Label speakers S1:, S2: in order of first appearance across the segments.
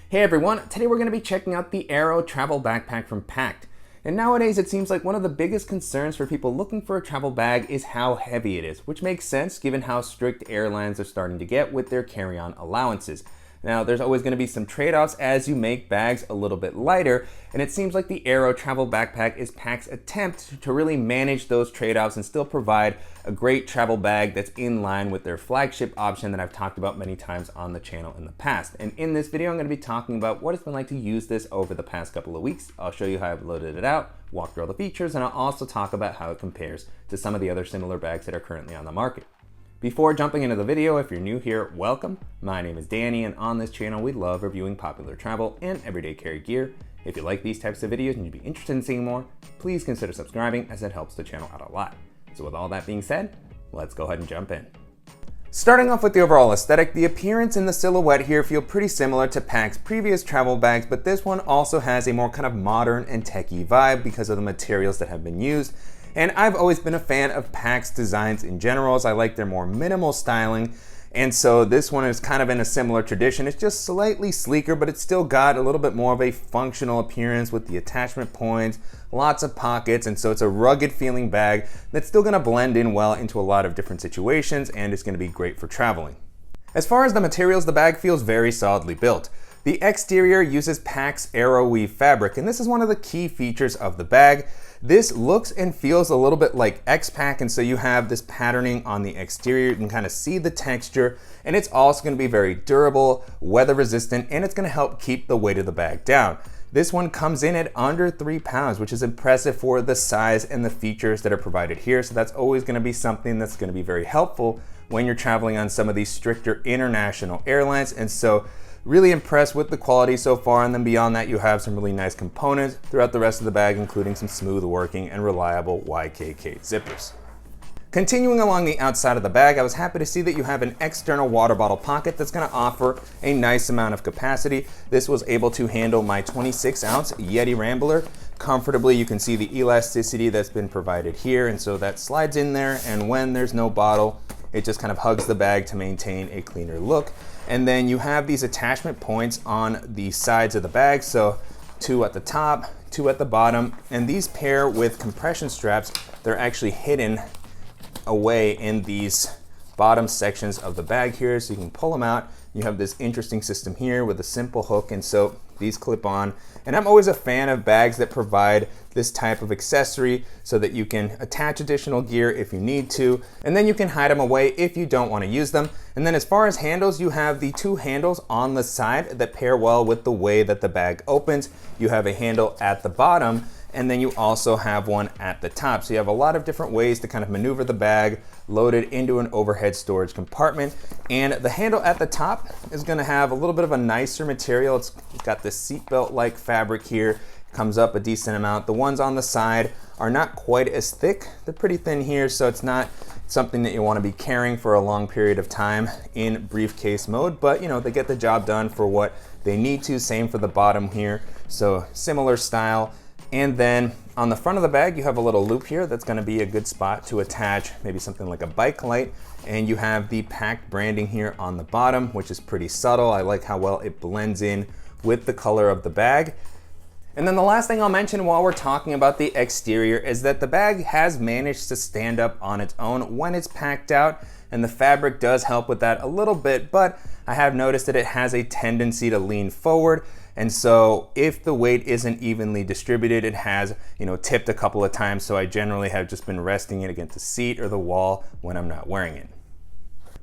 S1: Hey everyone, today we're going to be checking out the Aero Travel Backpack from Pakt. And nowadays it seems like one of the biggest concerns for people looking for a travel bag is how heavy it is, which makes sense given how strict airlines are starting to get with their carry-on allowances. Now, there's always going to be some trade-offs as you make bags a little bit lighter, and it seems like the Aero Travel Backpack is Pakt's attempt to really manage those trade-offs and still provide a great travel bag that's in line with their flagship option that I've talked about many times on the channel in the past. And in this video, I'm going to be talking about what it's been like to use this over the past couple of weeks. I'll show you how I've loaded it out, walk through all the features, and I'll also talk about how it compares to some of the other similar bags that are currently on the market. Before jumping into the video, if you're new here, welcome. My name is Danny, and on this channel, we love reviewing popular travel and everyday carry gear. If you like these types of videos and you'd be interested in seeing more, please consider subscribing as it helps the channel out a lot. So with all that being said, let's go ahead and jump in. Starting off with the overall aesthetic, the appearance and the silhouette here feel pretty similar to Pakt's previous travel bags, but this one also has a more kind of modern and techie vibe because of the materials that have been used. And I've always been a fan of Pakt's designs in general, as I like their more minimal styling. And so this one is kind of in a similar tradition. It's just slightly sleeker, but it's still got a little bit more of a functional appearance with the attachment points, lots of pockets, and so it's a rugged feeling bag that's still gonna blend in well into a lot of different situations, and it's gonna be great for traveling. As far as the materials, the bag feels very solidly built. The exterior uses Pakt's Aero Weave fabric, and this is one of the key features of the bag. This looks and feels a little bit like X-Pack, and so you have this patterning on the exterior. You can kind of see the texture, and it's also going to be very durable, weather resistant, and it's going to help keep the weight of the bag down. This one comes in at under 3 pounds, which is impressive for the size and the features that are provided here. So that's always going to be something that's going to be very helpful when you're traveling on some of these stricter international airlines. And so really impressed with the quality so far, and then beyond that you have some really nice components throughout the rest of the bag, including some smooth working and reliable YKK zippers. Continuing along the outside of the bag, I was happy to see that you have an external water bottle pocket that's going to offer a nice amount of capacity. This was able to handle my 26-ounce Yeti Rambler comfortably. You can see the elasticity that's been provided here, and so that slides in there, and when there's no bottle, it just kind of hugs the bag to maintain a cleaner look. And then you have these attachment points on the sides of the bag, so 2 at the top, 2 at the bottom, and these pair with compression straps. They're actually hidden away in these bottom sections of the bag here, so you can pull them out. You have this interesting system here with a simple hook, and so these clip on. And I'm always a fan of bags that provide this type of accessory so that you can attach additional gear if you need to, and then you can hide them away if you don't want to use them. And then as far as handles, you have the 2 handles on the side that pair well with the way that the bag opens. You have a handle at the bottom, and then you also have one at the top. So you have a lot of different ways to kind of maneuver the bag, load it into an overhead storage compartment. And the handle at the top is gonna have a little bit of a nicer material. It's got this seatbelt-like fabric here, comes up a decent amount. The ones on the side are not quite as thick. They're pretty thin here, so it's not something that you wanna be carrying for a long period of time in briefcase mode, but you know, they get the job done for what they need to. Same for the bottom here, so similar style. And then on the front of the bag, you have a little loop here that's gonna be a good spot to attach maybe something like a bike light. And you have the Pakt branding here on the bottom, which is pretty subtle. I like how well it blends in with the color of the bag. And then the last thing I'll mention while we're talking about the exterior is that the bag has managed to stand up on its own when it's packed out, and the fabric does help with that a little bit, but I have noticed that it has a tendency to lean forward. And so if the weight isn't evenly distributed, it has, tipped a couple of times. So I generally have just been resting it against the seat or the wall when I'm not wearing it.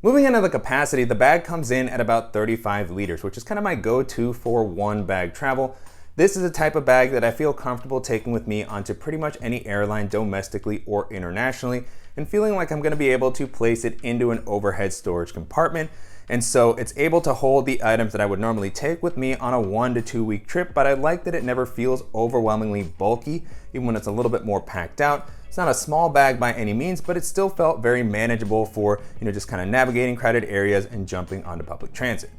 S1: Moving into the capacity, the bag comes in at about 35 liters, which is kind of my go-to for one bag travel. This is a type of bag that I feel comfortable taking with me onto pretty much any airline domestically or internationally, and feeling like I'm gonna be able to place it into an overhead storage compartment. And so it's able to hold the items that I would normally take with me on a 1 to 2 week trip, but I like that it never feels overwhelmingly bulky, even when it's a little bit more packed out. It's not a small bag by any means, but it still felt very manageable for, just kind of navigating crowded areas and jumping onto public transit.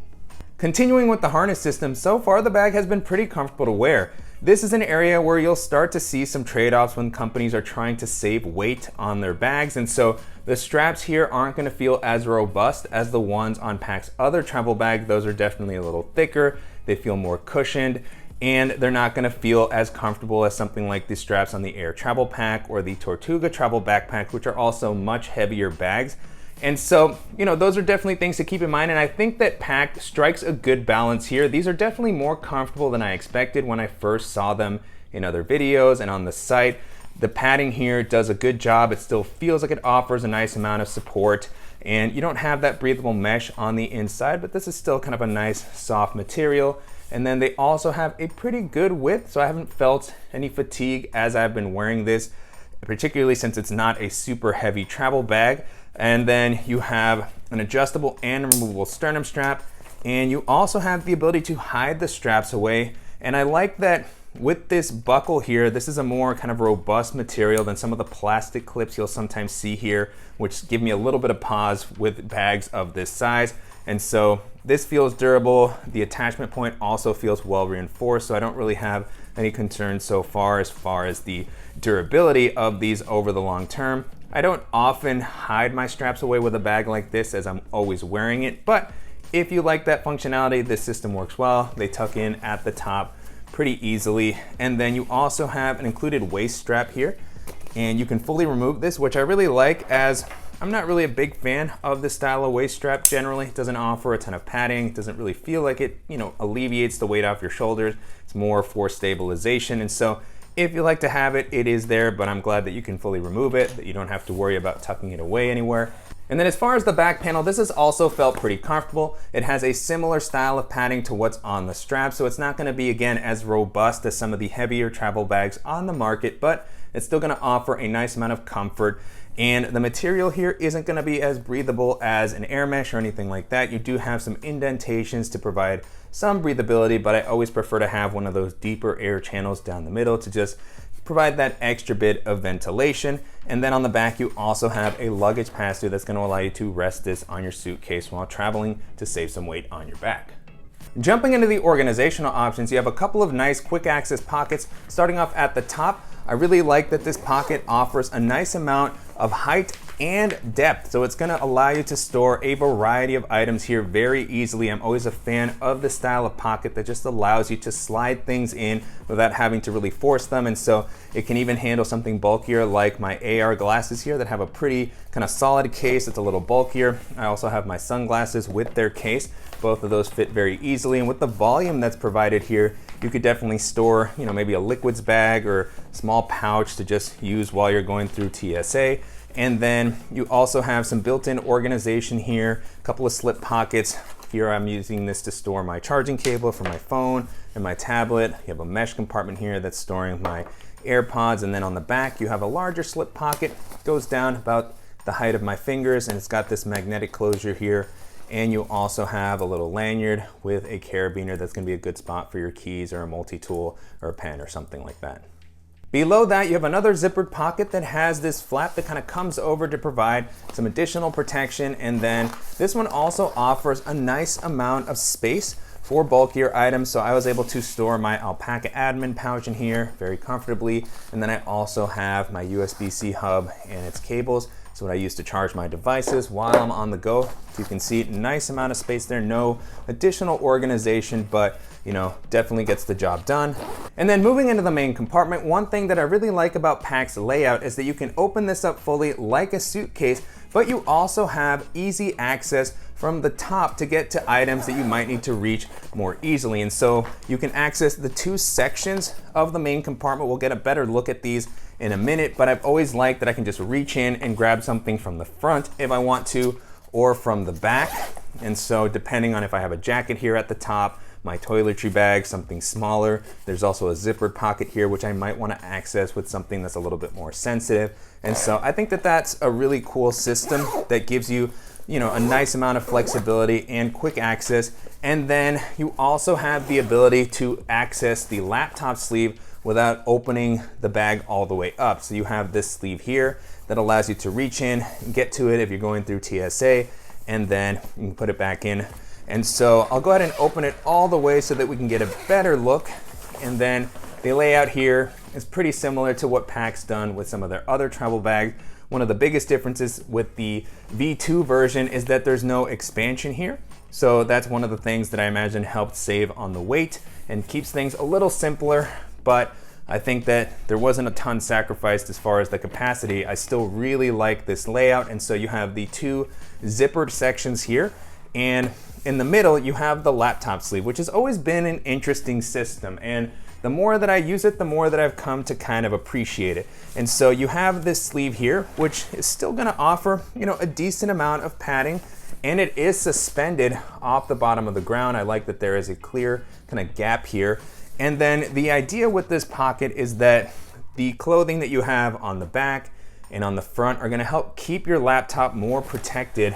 S1: Continuing with the harness system, so far the bag has been pretty comfortable to wear. This is an area where you'll start to see some trade-offs when companies are trying to save weight on their bags, and so the straps here aren't going to feel as robust as the ones on Pakt's other travel bag. Those are definitely a little thicker, they feel more cushioned, and they're not gonna feel as comfortable as something like the straps on the Aero Travel Pack or the Tortuga Travel Backpack, which are also much heavier bags. And so, those are definitely things to keep in mind, and I think that Pakt strikes a good balance here. These are definitely more comfortable than I expected when I first saw them in other videos and on the site. The padding here does a good job. It still feels like it offers a nice amount of support, and you don't have that breathable mesh on the inside, but this is still kind of a nice soft material. And then they also have a pretty good width, so I haven't felt any fatigue as I've been wearing this, particularly since it's not a super heavy travel bag. And then you have an adjustable and removable sternum strap, and you also have the ability to hide the straps away. And I like that with this buckle here, this is a more kind of robust material than some of the plastic clips you'll sometimes see here, which give me a little bit of pause with bags of this size. And so this feels durable. The attachment point also feels well reinforced, so I don't really have any concerns so far as the durability of these over the long term. I don't often hide my straps away with a bag like this as I'm always wearing it, but if you like that functionality, this system works well. They tuck in at the top pretty easily. And then you also have an included waist strap here, and you can fully remove this, which I really like, as I'm not really a big fan of this style of waist strap generally. It doesn't offer a ton of padding. It doesn't really feel like it, alleviates the weight off your shoulders. It's more for stabilization. And so if you like to have it, it is there, but I'm glad that you can fully remove it, that you don't have to worry about tucking it away anywhere. And then as far as the back panel, this has also felt pretty comfortable. It has a similar style of padding to what's on the strap, so it's not gonna be, again, as robust as some of the heavier travel bags on the market, but it's still gonna offer a nice amount of comfort. And the material here isn't gonna be as breathable as an air mesh or anything like that. You do have some indentations to provide some breathability, but I always prefer to have one of those deeper air channels down the middle to just provide that extra bit of ventilation. And then on the back, you also have a luggage pass-through that's gonna allow you to rest this on your suitcase while traveling to save some weight on your back. Jumping into the organizational options, you have a couple of nice quick access pockets. Starting off at the top, I really like that this pocket offers a nice amount of height and depth. So it's gonna allow you to store a variety of items here very easily. I'm always a fan of the style of pocket that just allows you to slide things in without having to really force them. And so it can even handle something bulkier like my AR glasses here that have a pretty kind of solid case. It's a little bulkier. I also have my sunglasses with their case. Both of those fit very easily. And with the volume that's provided here, you could definitely store, maybe a liquids bag or small pouch to just use while you're going through TSA. And then you also have some built-in organization here, a couple of slip pockets. Here I'm using this to store my charging cable for my phone and my tablet. You have a mesh compartment here that's storing my AirPods. And then on the back, you have a larger slip pocket. It goes down about the height of my fingers, and it's got this magnetic closure here. And you also have a little lanyard with a carabiner that's gonna be a good spot for your keys or a multi-tool or a pen or something like that. Below that, you have another zippered pocket that has this flap that kind of comes over to provide some additional protection. And then this one also offers a nice amount of space for bulkier items. So I was able to store my alpaca admin pouch in here very comfortably. And then I also have my USB-C hub and its cables. It's what I use to charge my devices while I'm on the go. So you can see nice amount of space there, no additional organization, but definitely gets the job done. And then moving into the main compartment, one thing that I really like about Pakt's layout is that you can open this up fully like a suitcase, but you also have easy access from the top to get to items that you might need to reach more easily. And so you can access the two sections of the main compartment. We'll get a better look at these in a minute, but I've always liked that I can just reach in and grab something from the front if I want to, or from the back. And so depending on if I have a jacket here at the top, my toiletry bag, something smaller. There's also a zippered pocket here, which I might want to access with something that's a little bit more sensitive. And so I think that that's a really cool system that gives you, a nice amount of flexibility and quick access. And then you also have the ability to access the laptop sleeve without opening the bag all the way up. So you have this sleeve here that allows you to reach in and get to it if you're going through TSA, and then you can put it back in. And so I'll go ahead and open it all the way so that we can get a better look. And then the layout here is pretty similar to what Pakt's done with some of their other travel bags. One of the biggest differences with the V2 version is that there's no expansion here. So that's one of the things that I imagine helped save on the weight and keeps things a little simpler, but I think that there wasn't a ton sacrificed as far as the capacity. I still really like this layout, and so you have the two zippered sections here, and in the middle you have the laptop sleeve, which has always been an interesting system, and the more that I use it, the more that I've come to kind of appreciate it. And so you have this sleeve here, which is still gonna offer, a decent amount of padding, and it is suspended off the bottom of the ground. I like that there is a clear kind of gap here. And then the idea with this pocket is that the clothing that you have on the back and on the front are gonna help keep your laptop more protected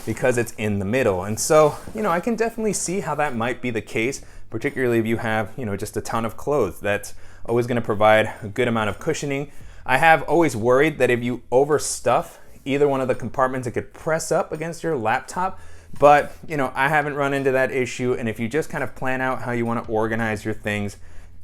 S1: because it's in the middle. And so, I can definitely see how that might be the case, particularly if you have, just a ton of clothes. That's always gonna provide a good amount of cushioning. I have always worried that if you overstuff either one of the compartments, it could press up against your laptop, but I haven't run into that issue. And if you just kind of plan out how you wanna organize your things,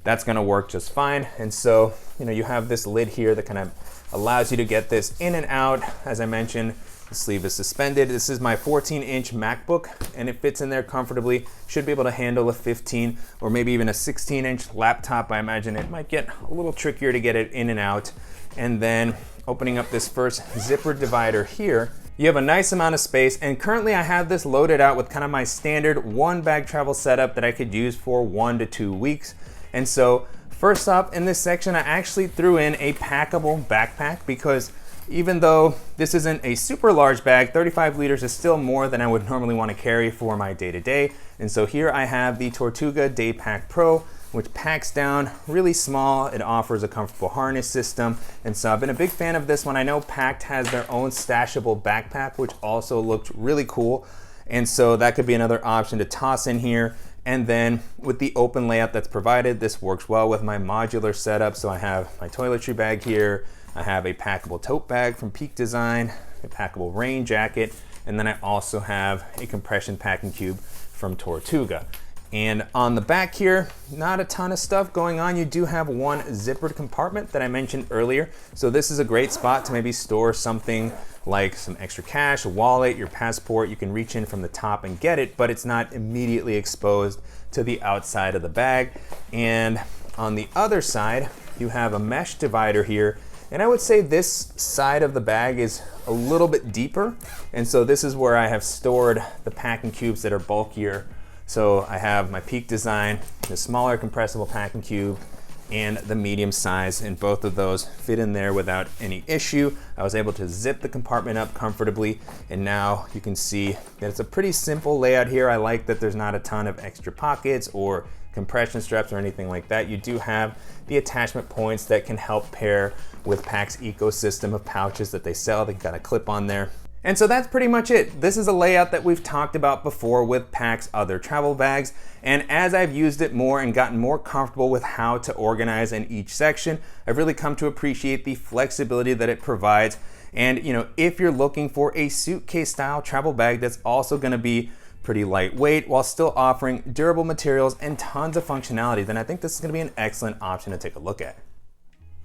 S1: that's gonna work just fine. And so, you have this lid here that kind of allows you to get this in and out. As I mentioned, the sleeve is suspended. This is my 14-inch MacBook, and it fits in there comfortably. Should be able to handle a 15 or maybe even a 16-inch laptop. I imagine it might get a little trickier to get it in and out. And then opening up this first zipper divider here, you have a nice amount of space, and currently I have this loaded out with kind of my standard one bag travel setup that I could use for 1 to 2 weeks. And so first up in this section, I actually threw in a packable backpack because even though this isn't a super large bag, 35 liters is still more than I would normally want to carry for my day-to-day. And so here I have the Tortuga Day Pack Pro, which packs down really small. It offers a comfortable harness system. And so I've been a big fan of this one. I know Pakt has their own stashable backpack, which also looked really cool. And so that could be another option to toss in here. And then with the open layout that's provided, this works well with my modular setup. So I have my toiletry bag here. I have a packable tote bag from Peak Design, a packable rain jacket, and then I also have a compression packing cube from Tortuga. And on the back here, not a ton of stuff going on. You do have one zippered compartment that I mentioned earlier. So this is a great spot to maybe store something like some extra cash, a wallet, your passport. You can reach in from the top and get it, but it's not immediately exposed to the outside of the bag. And on the other side, you have a mesh divider here. And I would say this side of the bag is a little bit deeper. And so this is where I have stored the packing cubes that are bulkier. So I have my Peak Design, the smaller compressible packing cube, and the medium size, and both of those fit in there without any issue. I was able to zip the compartment up comfortably, and now you can see that it's a pretty simple layout here. I like that there's not a ton of extra pockets or compression straps or anything like that. You do have the attachment points that can help pair with Pakt's ecosystem of pouches that they sell. They got a clip on there. And so that's pretty much it. This is a layout that we've talked about before with Pakt's other travel bags. And as I've used it more and gotten more comfortable with how to organize in each section, I've really come to appreciate the flexibility that it provides. And if you're looking for a suitcase style travel bag that's also gonna be pretty lightweight while still offering durable materials and tons of functionality, then I think this is gonna be an excellent option to take a look at.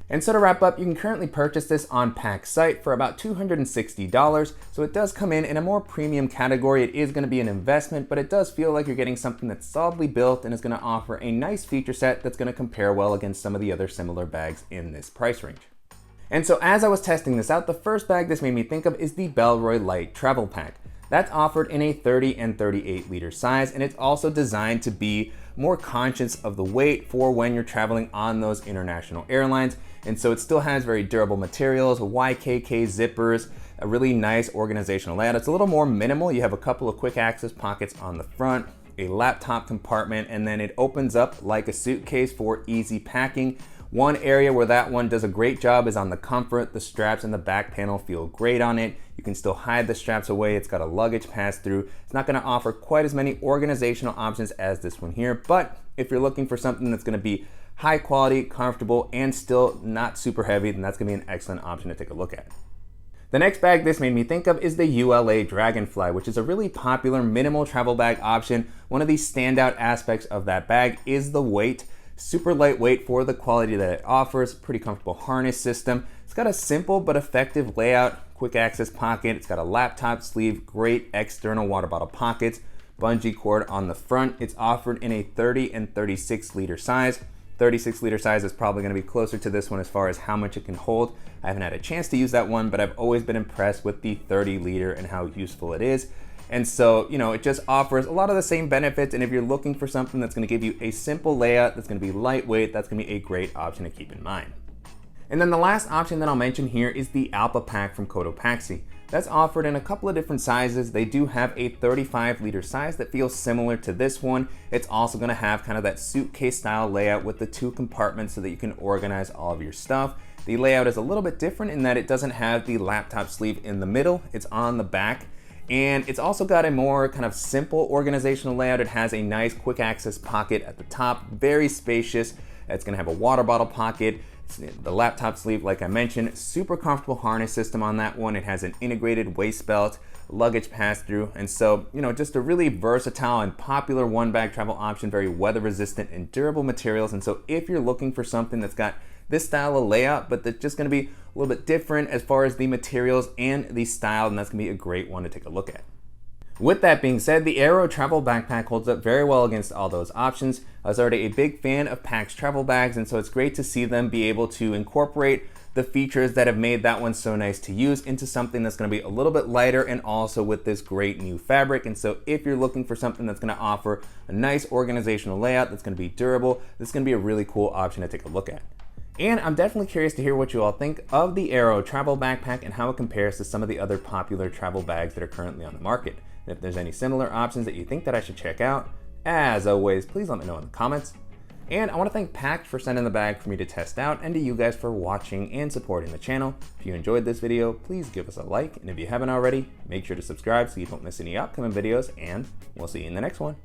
S1: And so to wrap up, you can currently purchase this on Pakt's site for about $260. So it does come in a more premium category. It is gonna be an investment, but it does feel like you're getting something that's solidly built and is gonna offer a nice feature set that's gonna compare well against some of the other similar bags in this price range. And so as I was testing this out, the first bag this made me think of is the Bellroy Light Travel Pack. That's offered in a 30 and 38 liter size, and it's also designed to be more conscious of the weight for when you're traveling on those international airlines. And so it still has very durable materials, YKK zippers, a really nice organizational layout. It's a little more minimal. You have a couple of quick access pockets on the front, a laptop compartment, and then it opens up like a suitcase for easy packing. One area where that one does a great job is on the comfort. The straps and the back panel feel great on it. You can still hide the straps away. It's got a luggage pass-through. It's not gonna offer quite as many organizational options as this one here, but if you're looking for something that's gonna be high quality, comfortable, and still not super heavy, then that's gonna be an excellent option to take a look at. The next bag this made me think of is the ULA Dragonfly, which is a really popular minimal travel bag option. One of the standout aspects of that bag is the weight. Super lightweight for the quality that it offers, pretty comfortable harness system. It's got a simple but effective layout, quick access pocket. It's got a laptop sleeve, great external water bottle pockets, bungee cord on the front. It's offered in a 30 and 36 liter size. 36 liter size is probably going to be closer to this one as far as how much it can hold. I haven't had a chance to use that one, but I've always been impressed with the 30 liter and how useful it is. And so, it just offers a lot of the same benefits. And if you're looking for something that's going to give you a simple layout, that's going to be lightweight, that's going to be a great option to keep in mind. And then the last option that I'll mention here is the Alpha Pack from Cotopaxi. That's offered in a couple of different sizes. They do have a 35 liter size that feels similar to this one. It's also going to have kind of that suitcase style layout with the 2 compartments so that you can organize all of your stuff. The layout is a little bit different in that it doesn't have the laptop sleeve in the middle, it's on the back. And it's also got a more kind of simple organizational layout. It has a nice quick access pocket at the top, very spacious. It's going to have a water bottle pocket. The laptop sleeve, like I mentioned, super comfortable harness system on that one. It has an integrated waist belt, luggage pass-through, and so, just a really versatile and popular one-bag travel option, very weather-resistant and durable materials. And so if you're looking for something that's got this style of layout, but that's just gonna be a little bit different as far as the materials and the style, and that's gonna be a great one to take a look at. With that being said, the Aero Travel Backpack holds up very well against all those options. I was already a big fan of Pakt's travel bags, and so it's great to see them be able to incorporate the features that have made that one so nice to use into something that's going to be a little bit lighter and also with this great new fabric. And so if you're looking for something that's going to offer a nice organizational layout that's going to be durable, this is going to be a really cool option to take a look at. And I'm definitely curious to hear what you all think of the Aero Travel Backpack and how it compares to some of the other popular travel bags that are currently on the market. And if there's any similar options that you think that I should check out, as always, please let me know in the comments. And I want to thank Pakt for sending the bag for me to test out, and to you guys for watching and supporting the channel. If you enjoyed this video, please give us a like, and if you haven't already, make sure to subscribe so you don't miss any upcoming videos, and we'll see you in the next one.